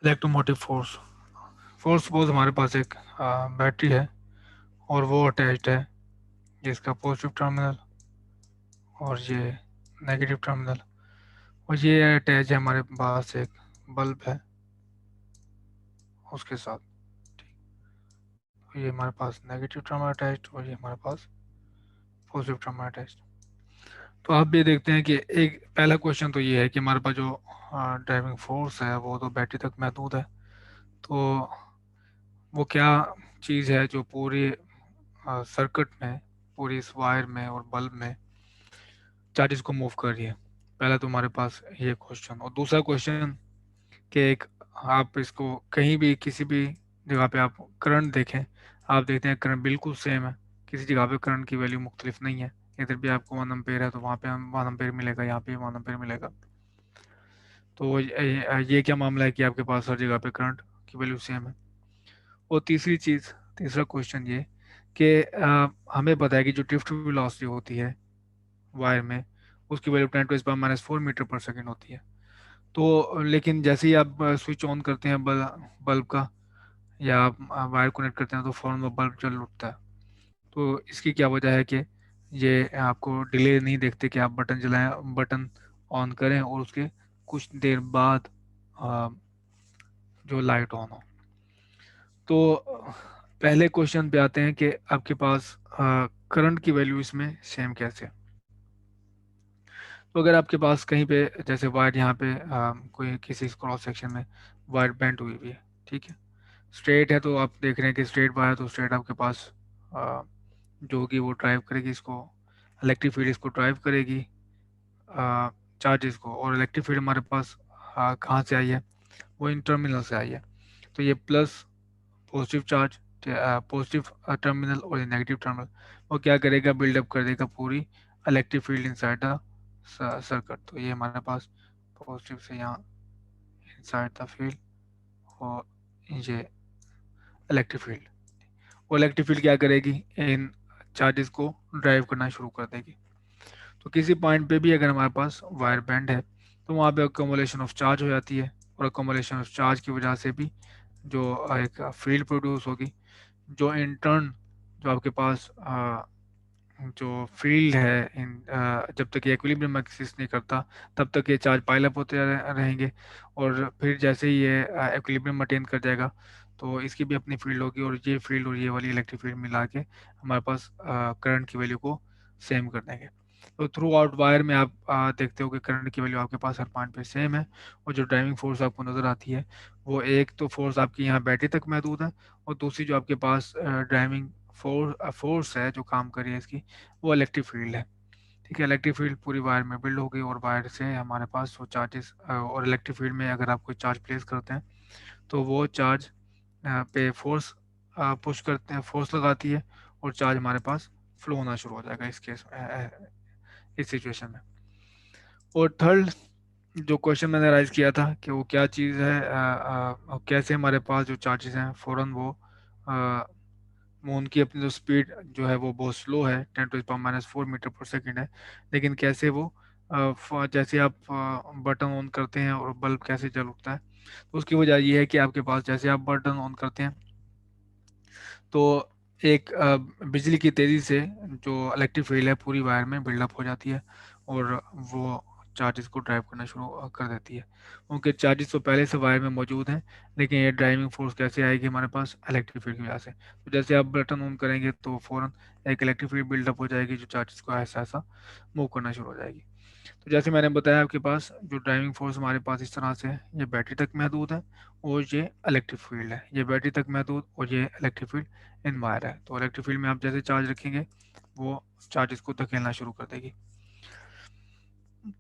Electromotive force. Force suppose हमारे पास एक battery है और वो अटैच्ड है, जिसका पॉजिटिव टर्मिनल और ये नेगेटिव टर्मिनल, और ये अटैच है हमारे पास एक बल्ब है उसके साथ। तो ये हमारे पास नेगेटिव टर्मिनल अटैच्ड और ये हमारे पास पॉजिटिव टर्मिनल अटैच्ड। तो आप ये देखते हैं कि एक पहला क्वेश्चन तो ये है कि हमारे पास जो ड्राइविंग फोर्स है वो तो बैटरी तक महदूद है। तो वो क्या चीज़ है जो पूरी सर्किट में, पूरी इस वायर में और बल्ब में चार्जेस को मूव कर रही है। पहला तो हमारे पास ये क्वेश्चन, और दूसरा क्वेश्चन कि एक आप इसको कहीं भी किसी भी जगह पे आप करंट देखें, आप देखते हैं करंट बिल्कुल सेम है, किसी जगह पे करंट की वैल्यू मुख्तलिफ नहीं है। इधर भी आपको 1 एम्पेयर है तो वहाँ पे 1 एम्पेयर मिलेगा, यहाँ पे 1 एम्पेयर मिलेगा। तो ये क्या मामला है कि आपके पास हर जगह पे करंट की वैल्यू सेम है। और तीसरी चीज़, तीसरा क्वेश्चन ये कि हमें पता है कि जो ड्रिफ्ट वेलोसिटी होती है वायर में, उसकी वैल्यू 10⁻⁴मीटर पर सेकेंड होती है। तो लेकिन जैसे ही आप स्विच ऑन करते हैं बल्ब का, या आप वायर कनेक्ट करते हैं, तो फ़ौरन वो बल्ब जल उठता है। तो इसकी क्या वजह है कि ये आपको डिले नहीं देखते कि आप बटन जलाएं, बटन ऑन करें और उसके कुछ देर बाद आ, जो लाइट ऑन हो। तो पहले क्वेश्चन पे आते हैं कि आपके पास करंट की वैल्यू इसमें सेम कैसे है। तो अगर आपके पास कहीं पे जैसे वायर यहाँ पे कोई किसी क्रॉस सेक्शन में वायर बेंड हुई हुई है, ठीक है, स्ट्रेट है तो आप देख रहे हैं कि स्ट्रेट वायर, तो स्ट्रेट आपके पास आ, जो होगी वो ड्राइव करेगी इसको, इलेक्ट्रिक फील्ड इसको ड्राइव करेगी चार्जेस को। और इलेक्ट्रिक फील्ड हमारे पास कहाँ से आई है, वो इन टर्मिनल से आई है। तो ये plus positive charge, positive terminal और ये नेगेटिव टर्मिनल, वो क्या करेगा, बिल्डअप कर देगा पूरी electric field inside the circuit. तो ये हमारे पास पॉजिटिव से यहाँ इनसाइड द फील्ड, और ये इलेक्ट्रिक फील्ड, वो इलेक्ट्रिक फील्ड क्या करेगी, इन चार्जेस को ड्राइव करना शुरू कर देगी। तो किसी पॉइंट पे भी अगर हमारे पास वायर बैंड है तो वहाँ पे अकोमोलेशन ऑफ चार्ज हो जाती है, और अकोमोलेशन ऑफ चार्ज की वजह से भी जो एक फील्ड प्रोड्यूस होगी, जो इन टर्न जो आपके पास जो फील्ड है इन जब तक ये एक्विलिब्रियम एक्सिस्ट नहीं करता तब तक ये चार्ज पाइल अप होते रहेंगे। और फिर जैसे ही ये एक्विलिब्रियम अटेन कर जाएगा तो इसकी भी अपनी फील्ड होगी, और ये फील्ड और ये वाली इलेक्ट्रिक फील्ड मिला के हमारे पास करंट की वैल्यू को सेम कर देंगे। तो थ्रू आउट वायर में आप देखते हो कि करंट की वैल्यू आपके पास हर पॉइंट पे सेम है। और जो ड्राइविंग फोर्स आपको नज़र आती है वो एक तो फोर्स आपकी यहाँ बैटरी तक महदूद है, और दूसरी जो आपके पास ड्राइविंग फोर्स है जो काम कर रही है इसकी, वो इलेक्ट्रिक फील्ड है। ठीक है, इलेक्ट्रिक फील्ड पूरी वायर में बिल्ड हो गई, और वायर से हमारे पास वो चार्जेस, और इलेक्ट्रिक फील्ड में अगर आप कोई चार्ज प्लेस करते हैं तो वो चार्ज पे फोर्स पुश करते हैं, फोर्स लगाती है, और चार्ज हमारे पास फ्लो होना शुरू हो जाएगा इस केस में, इस सिचुएशन में। और थर्ड जो क्वेश्चन मैंने राइज किया था कि वो क्या चीज़ है, कैसे हमारे पास जो चार्जेस हैं फ़ौरन वो उनकी अपनी जो स्पीड जो है वो बहुत स्लो है, 10⁻⁴मीटर पर सेकेंड है, लेकिन कैसे वो जैसे आप बटन ऑन करते हैं और बल्ब कैसे जल उठता है। तो उसकी वजह ये है कि आपके पास जैसे आप बटन ऑन करते हैं तो एक बिजली की तेज़ी से जो इलेक्ट्रिक फील्ड है पूरी वायर में बिल्डअप हो जाती है, और वो चार्जेस को ड्राइव करना शुरू कर देती है। उनके चार्जेस तो पहले से वायर में मौजूद हैं, लेकिन ये ड्राइविंग फोर्स कैसे आएगी हमारे पास, इलेक्ट्रिक फील्ड की वजह से। तो जैसे आप बटन ऑन करेंगे तो फ़ौरन एक इलेक्ट्रिक फील्ड बिल्डअप हो जाएगी जो चार्जेस को ऐसा ऐसा मूव करना शुरू हो जाएगी। तो जैसे मैंने बताया आपके पास जो ड्राइविंग फोर्स हमारे पास इस तरह से है, ये बैटरी तक महदूद है, और ये इलेक्ट्रिक फील्ड है, ये बैटरी तक महदूद और ये इलेक्ट्रिक फील्ड इन वायर है। तो इलेक्ट्रिक फील्ड में आप जैसे चार्ज रखेंगे वो चार्जेस को धकेलना शुरू कर देगी।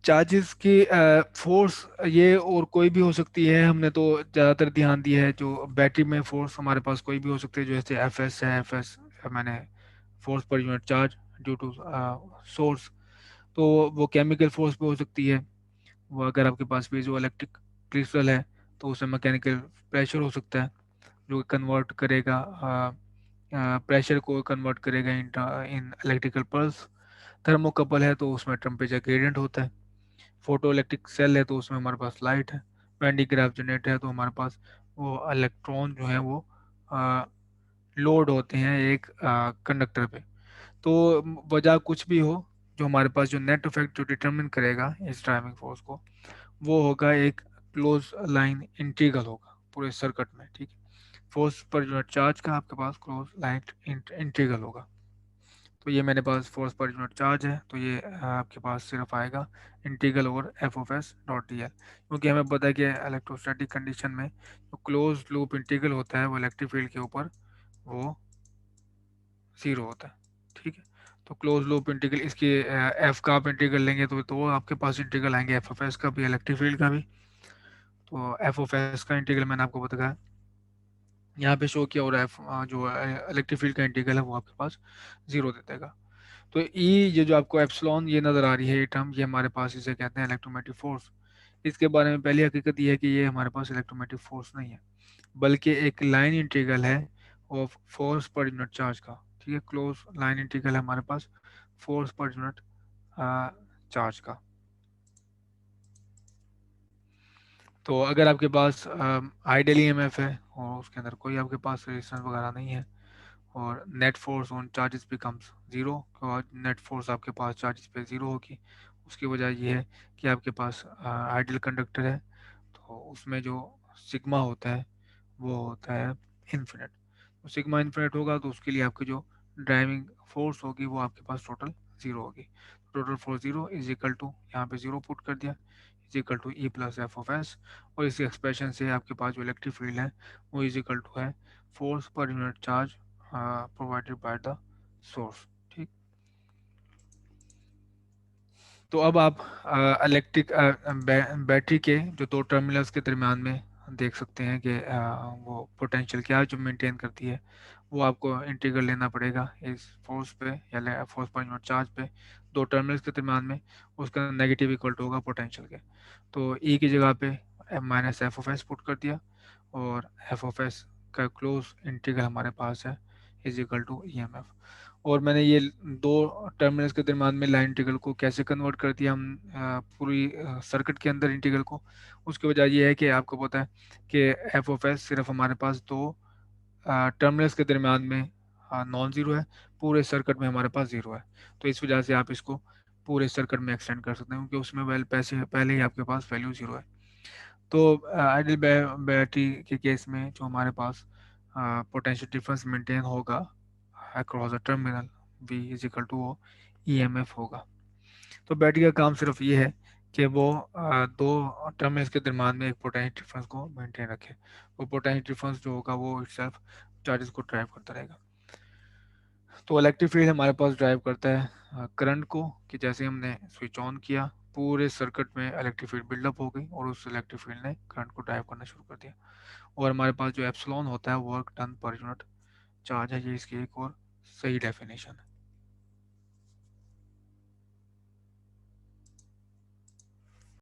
चार्जेस की फोर्स ये और कोई भी हो सकती है, हमने तो ज़्यादातर ध्यान दिया है जो बैटरी में फोर्स हमारे पास कोई भी हो सकती है, जो जैसे एफ एस है, एफ एस मैंने force per unit charge due to source. तो वो केमिकल फोर्स भी हो सकती है, वो अगर आपके पास पीजो इलेक्ट्रिक क्रिस्टल है तो उसमें मैकेनिकल प्रेशर हो सकता है जो कन्वर्ट करेगा प्रेशर को कन्वर्ट करेगा इन इन इलेक्ट्रिकल पल्स। थर्मोकपल है तो उसमें टेम्परेचर ग्रेडियंट होता है। फोटो इलेक्ट्रिक सेल है तो उसमें हमारे पास लाइट है। वैन डी ग्राफ जनरेट है तो हमारे पास वो इलेक्ट्रॉन जो है वो लोड होते हैं एक कंडक्टर पे। तो वजह कुछ भी हो, जो हमारे पास जो नेट इफेक्ट जो डिटरमिन करेगा इस ड्राइविंग फोर्स को, वो होगा एक क्लोज लाइन इंटीग्रल होगा पूरे सर्किट में, ठीक है। फोर्स पर यूनिट चार्ज का आपके पास क्लोज लाइन इंटीग्रल होगा। तो ये मेरे पास फोर्स पर यूनिट चार्ज है, तो ये आपके पास सिर्फ आएगा integral over F of S dot D L, क्योंकि हमें पता है कि इलेक्ट्रोस्टैटिक कंडीशन में जो क्लोज लूप इंटीग्रल होता है वो इलेक्ट्रिक फील्ड के ऊपर वो जीरो होता है, ठीक है। तो क्लोज लूप इंटीग्रल इसकी एफ का आप इंटीग्रल लेंगे तो वो आपके पास इंटीग्रल आएंगे एफ ऑफ एस का भी, इलेक्ट्रिक फील्ड का भी। तो एफ ऑफ एस का इंटीग्रल मैंने आपको बताया यहाँ पे शो किया, और एफ जो इलेक्ट्रिक फील्ड का इंटीग्रल है वो आपके पास जीरो दे देगा। तो ई, ये जो आपको एप्सिलॉन ये नज़र आ रही है ये टर्म, ये हमारे पास इसे कहते हैं इलेक्ट्रोमैग्नेटिक फोर्स। इसके बारे में पहली हकीकत ये है कि ये हमारे पास इलेक्ट्रोमैग्नेटिक फोर्स नहीं है, बल्कि एक लाइन इंटीग्रल है of force per unit charge का, ठीक है। क्लोज लाइन इंटीग्रल है हमारे पास फोर्स पर यूनिट चार्ज का। तो अगर आपके पास आइडियल ईएमएफ है और उसके अंदर कोई आपके पास रेजिस्टेंस वगैरह नहीं है, और net force on charges becomes zero, net force आपके पास चार्जेस पे ज़ीरो होगी। उसकी वजह ये है कि आपके पास आइडियल कंडक्टर है, तो उसमें जो सिग्मा होता है वो होता है इन्फिनिट। तो सिग्मा इन्फिनिट होगा तो उसके लिए आपकी जो ड्राइविंग फोर्स होगी वो आपके पास टोटल ज़ीरो होगी। Total force zero is equal to, यहाँ पे ज़ीरो पुट कर दिया, is equal to E plus F of S. और इसी एक्सप्रेशन से आपके पास जो इलेक्ट्रिक फील्ड है वो इज इक्वल टू है force per unit charge provided by the source, ठीक। तो अब आप इलेक्ट्रिक बैटरी के जो दो टर्मिनल्स के दरमियान में देख सकते हैं कि वो पोटेंशियल क्या है जो मेंटेन करती है। वो आपको इंटीग्रल लेना पड़ेगा इस फोर्स पे या फोर्स पर यूनिट चार्ज पे दो टर्मिनल्स के दरमियान में, उसका नेगेटिव इक्वल टू होगा पोटेंशियल के। तो ई की जगह पे minus F of S put कर दिया, और एफ ऑफ एस का क्लोज इंटीग्रल हमारे पास है is equal to E M F. और मैंने ये दो टर्मिनल्स के दरम्यान में लाइन इंटीग्रल को कैसे कन्वर्ट कर दिया हम पूरी सर्किट के अंदर इंटीग्रल को। उसकी वजह ये है कि आपको पता है कि एफ ऑफ एस सिर्फ हमारे पास दो टर्मिनल्स के दरम्यान में नॉन ज़ीरो है, पूरे सर्किट में हमारे पास ज़ीरो है। तो इस वजह से आप इसको पूरे सर्किट में एक्सटेंड कर सकते हैं, क्योंकि उसमें वेल पैसे पहले ही आपके पास वैल्यू ज़ीरो है। तो आइडियल बैटरी के केस में जो हमारे पास पोटेंशियल डिफरेंस मेंटेन होगा across the terminal V is equal to वो EMF होगा। तो बैटरी का काम सिर्फ ये है कि वो दो टर्मिनल्स के दरम्यान में एक पोटेंशियल डिफरेंस को मेंटेन रखे। वो पोटेंशियल डिफरेंस जो होगा वो इटसेल्फ चार्जेस को ड्राइव करता रहेगा। तो इलेक्ट्रिक फील्ड हमारे पास ड्राइव करता है करंट को, कि जैसे हमने स्विच ऑन किया पूरे सर्किट में इलेक्ट्रिक फील्ड बिल्डअप हो गई और उस इलेक्ट्रिक फील्ड ने करंट को ड्राइव करना शुरू कर दिया। और हमारे पास जो एप्सिलॉन होता है वर्क डन पर यूनिट चार्ज है, ये इसकी एक और सही डेफिनेशन है।